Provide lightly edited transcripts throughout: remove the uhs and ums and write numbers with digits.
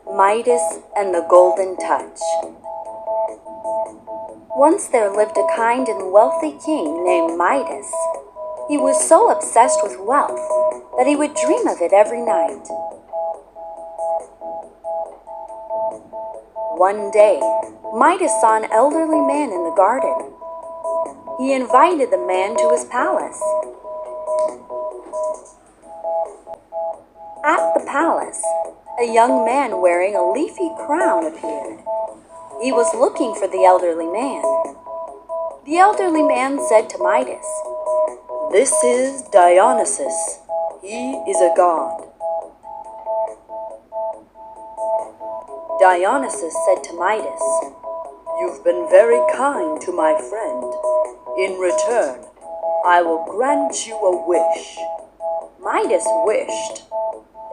Midas and the Golden Touch. Once there lived a kind and wealthy king named Midas. He was so obsessed with wealth that he would dream of it every night. One day, Midas saw an elderly man in the garden. He invited the man to his palace. At the palace, a young man wearing a leafy crown appeared. He was looking for the elderly man. The elderly man said to Midas, "This is Dionysus. He is a god." Dionysus said to Midas, "You've been very kind to my friend. In return, I will grant you a wish." Midas wished,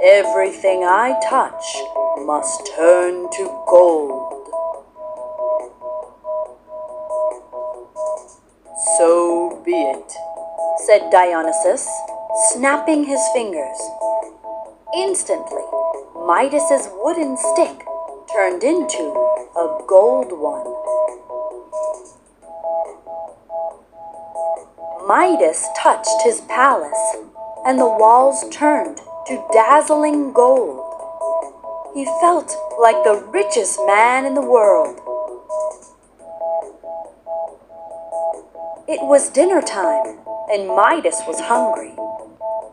"Everything I touch must turn to gold." "So be it," said Dionysus, snapping his fingers. Instantly, Midas's wooden stick turned into a gold one. Midas touched his palace, and the walls turned to dazzling gold. He felt like the richest man in the world. It was dinner time, and Midas was hungry.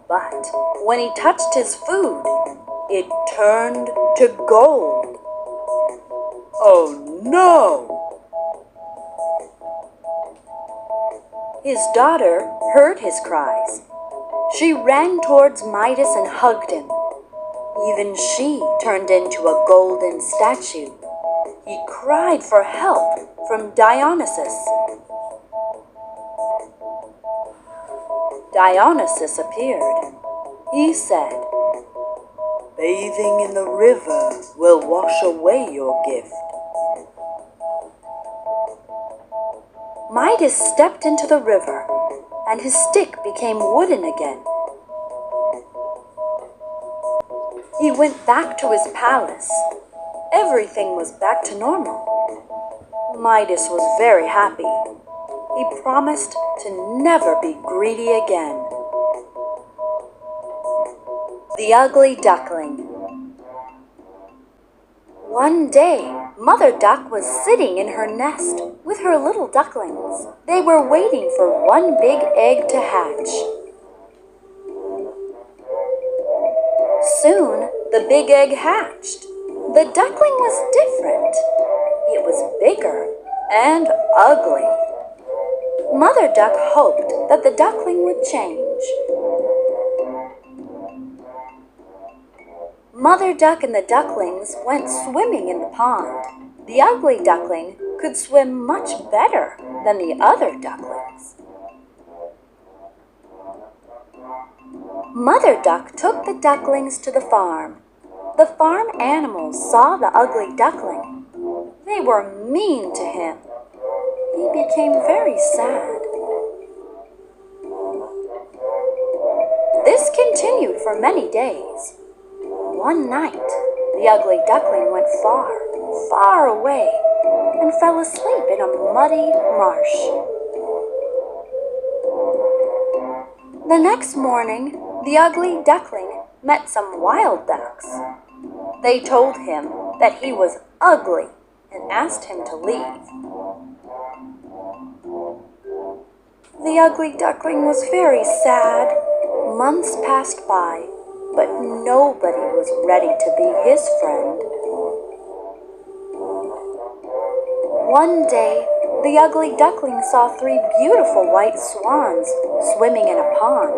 But when he touched his food, it turned to gold. Oh no! His daughter heard his cries. She ran towards Midas and hugged him. Even she turned into a golden statue. He cried for help from Dionysus. Dionysus appeared. He said, "Bathing in the river will wash away your gift." Midas stepped into the river, and his stick became wooden again. He went back to his palace. Everything was back to normal. Midas was very happy. He promised to never be greedy again. The Ugly Duckling. One day, Mother Duck was sitting in her nest with her little ducklings. They were waiting for one big egg to hatch. Soon, the big egg hatched. The duckling was different. It was bigger and ugly. Mother Duck hoped that the duckling would change. Mother Duck and the ducklings went swimming in the pond. The ugly duckling could swim much better than the other ducklings. Mother Duck took the ducklings to the farm. The farm animals saw the ugly duckling. They were mean to him. He became very sad. This continued for many days. One night, the ugly duckling went far, far away and fell asleep in a muddy marsh. The next morning, the ugly duckling met some wild ducks. They told him that he was ugly and asked him to leave. The ugly duckling was very sad. Months passed by, but nobody was ready to be his friend. One day, the ugly duckling saw 3 beautiful white swans swimming in a pond.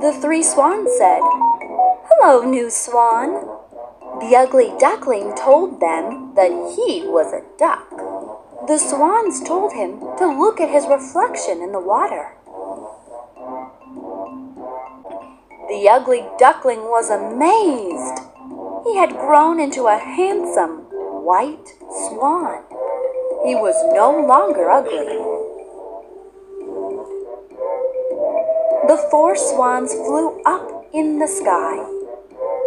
The 3 swans said, "Hello, new swan." The ugly duckling told them that he was a duck. The swans told him to look at his reflection in the water. The ugly duckling was amazed. He had grown into a handsome white swan. He was no longer ugly. The 4 swans flew up in the sky.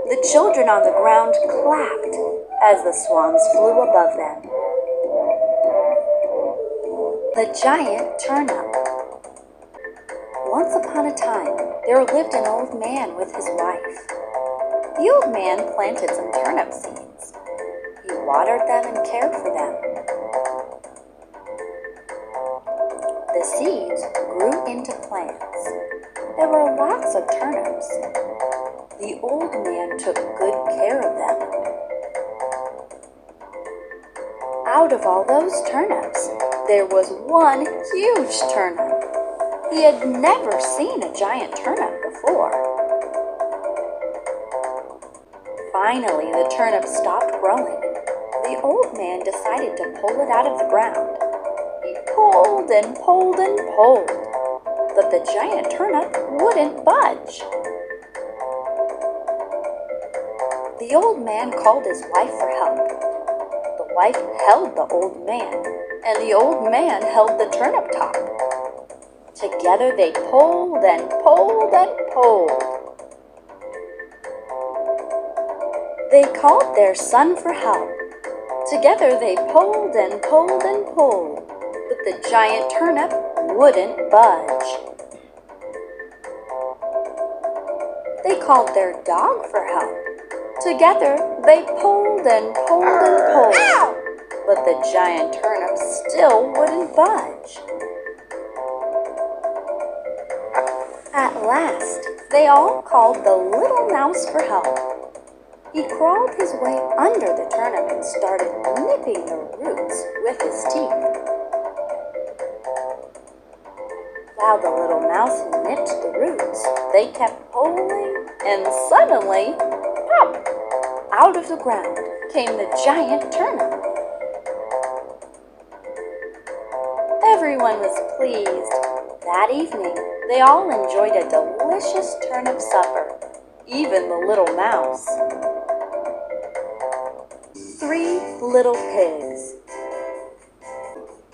The children on the ground clapped as the swans flew above them. The giant turnip. Once upon a time, there lived an old man with his wife. The old man planted some turnip seeds. He watered them and cared for them. The seeds grew into plants. There were lots of turnips. The old man took good care of them. Out of all those turnips, there was one huge turnip. He had never seen a giant turnip before. Finally, the turnip stopped growing. The old man decided to pull it out of the ground. He pulled and pulled and pulled, but the giant turnip wouldn't budge. The old man called his wife for help. The wife held the old man, and the old man held the turnip top. Together they pulled and pulled and pulled. They called their son for help. Together they pulled and pulled and pulled, but the giant turnip wouldn't budge. They called their dog for help. Together they pulled and pulled and pulled, but the giant turnip still wouldn't budge. At last, they all called the little mouse for help. He crawled his way under the turnip and started nipping the roots with his teeth. While the little mouse nipped the roots, they kept pulling, and suddenly, pop! Out of the ground came the giant turnip. Everyone was pleased. That evening, they all enjoyed a delicious turnip supper, even the little mouse. 3 little pigs.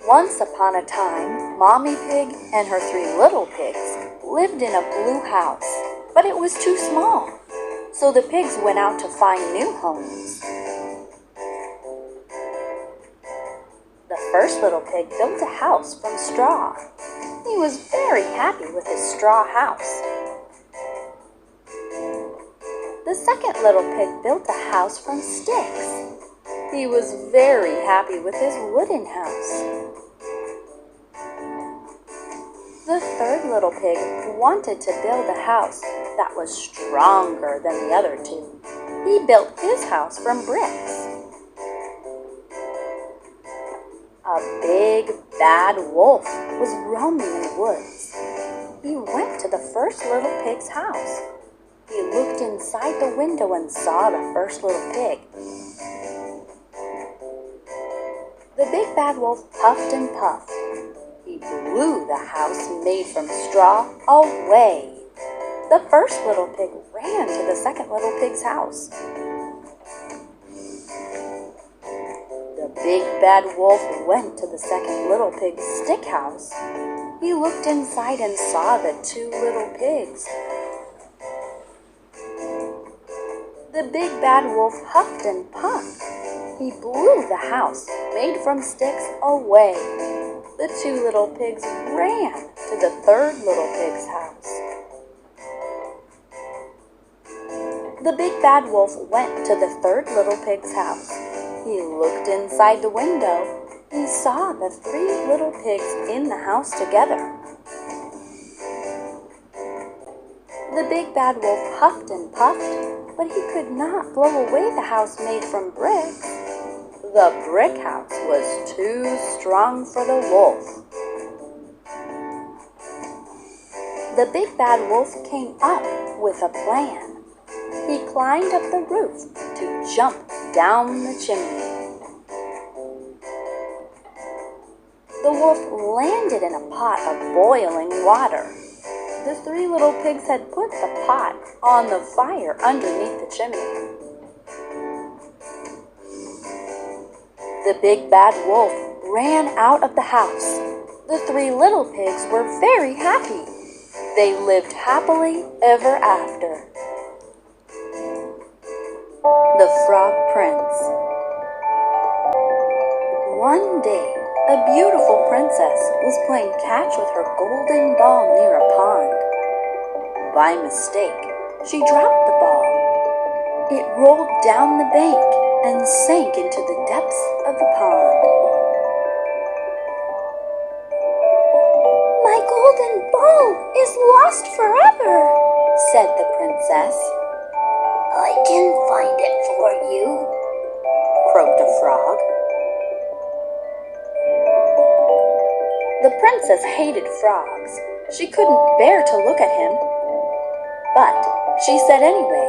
Once upon a time, Mommy Pig and her 3 little pigs lived in a blue house, but it was too small, so the pigs went out to find new homes. The first little pig built a house from straw. He was very happy with his straw house. The second little pig built a house from sticks. He was very happy with his wooden house. The third little pig wanted to build a house that was stronger than the other 2. He built his house from bricks. A big, bad wolf was roaming in the woods. He went to the first little pig's house. He looked inside the window and saw the first little pig. The big bad wolf puffed and puffed. He blew the house made from straw away. The first little pig ran to the second little pig's house. The big bad wolf went to the second little pig's stick house. He looked inside and saw the 2 little pigs. The big bad wolf huffed and puffed. He blew the house made from sticks away. The 2 little pigs ran to the third little pig's house. The big bad wolf went to the third little pig's house. He looked inside the window. He saw the 3 little pigs in the house together. The big bad wolf huffed and puffed, but he could not blow away the house made from bricks. The brick house was too strong for the wolf. The big bad wolf came up with a plan. He climbed up the roof to jump down the chimney. The wolf landed in a pot of boiling water. The 3 little pigs had put the pot on the fire underneath the chimney. The big bad wolf ran out of the house. The 3 little pigs were very happy. They lived happily ever after. with her golden ball near a pond. By mistake, she dropped the ball. It rolled down the bank and sank into the depths of the pond. "My golden ball is lost forever," said the princess. "I can find it for you," croaked a frog. The princess hated frogs. She couldn't bear to look at him. But she said anyway,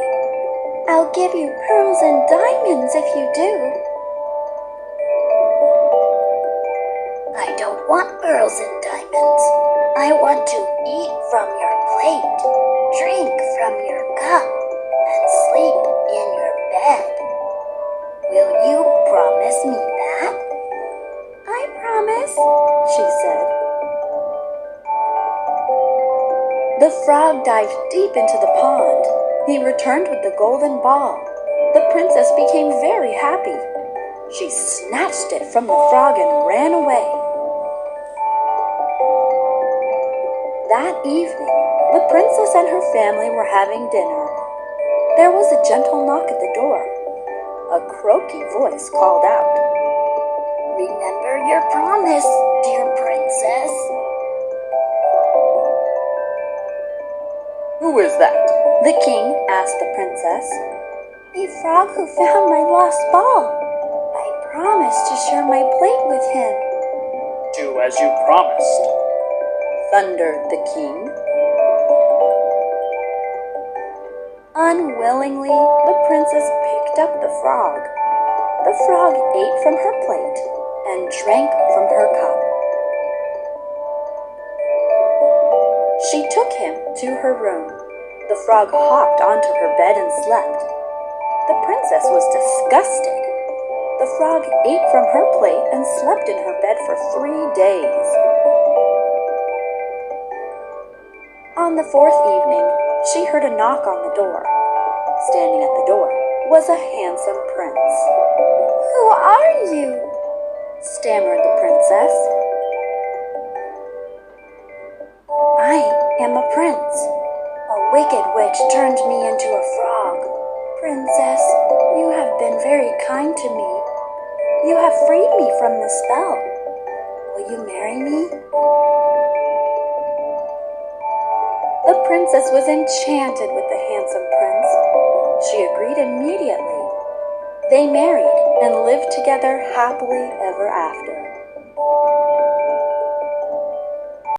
"I'll give you pearls and diamonds if you do." "I don't want pearls and diamonds. I want to eat from your plate, drink from your cup, and sleep in your bed. Will you promise me that?" "I promise," she said. The frog dived deep into the pond. He returned with the golden ball. The princess became very happy. She snatched it from the frog and ran away. That evening, the princess and her family were having dinner. There was a gentle knock at the door. A croaky voice called out, "Remember your promise, dear princess." "Who is that?" the king asked the princess. "A frog who found my lost ball. I promised to share my plate with him." "Do as you promised," thundered the king. Unwillingly, the princess picked up the frog. The frog ate from her plate and drank from her cup. She took him to her room. The frog hopped onto her bed and slept. The princess was disgusted. The frog ate from her plate and slept in her bed for 3 days. On the 4th evening, she heard a knock on the door. Standing at the door was a handsome prince. "Who are you?" stammered the princess. "I am a prince. A wicked witch turned me into a frog. Princess, you have been very kind to me. You have freed me from the spell. Will you marry me?" The princess was enchanted with the handsome prince. She agreed immediately. They married and lived together happily ever after.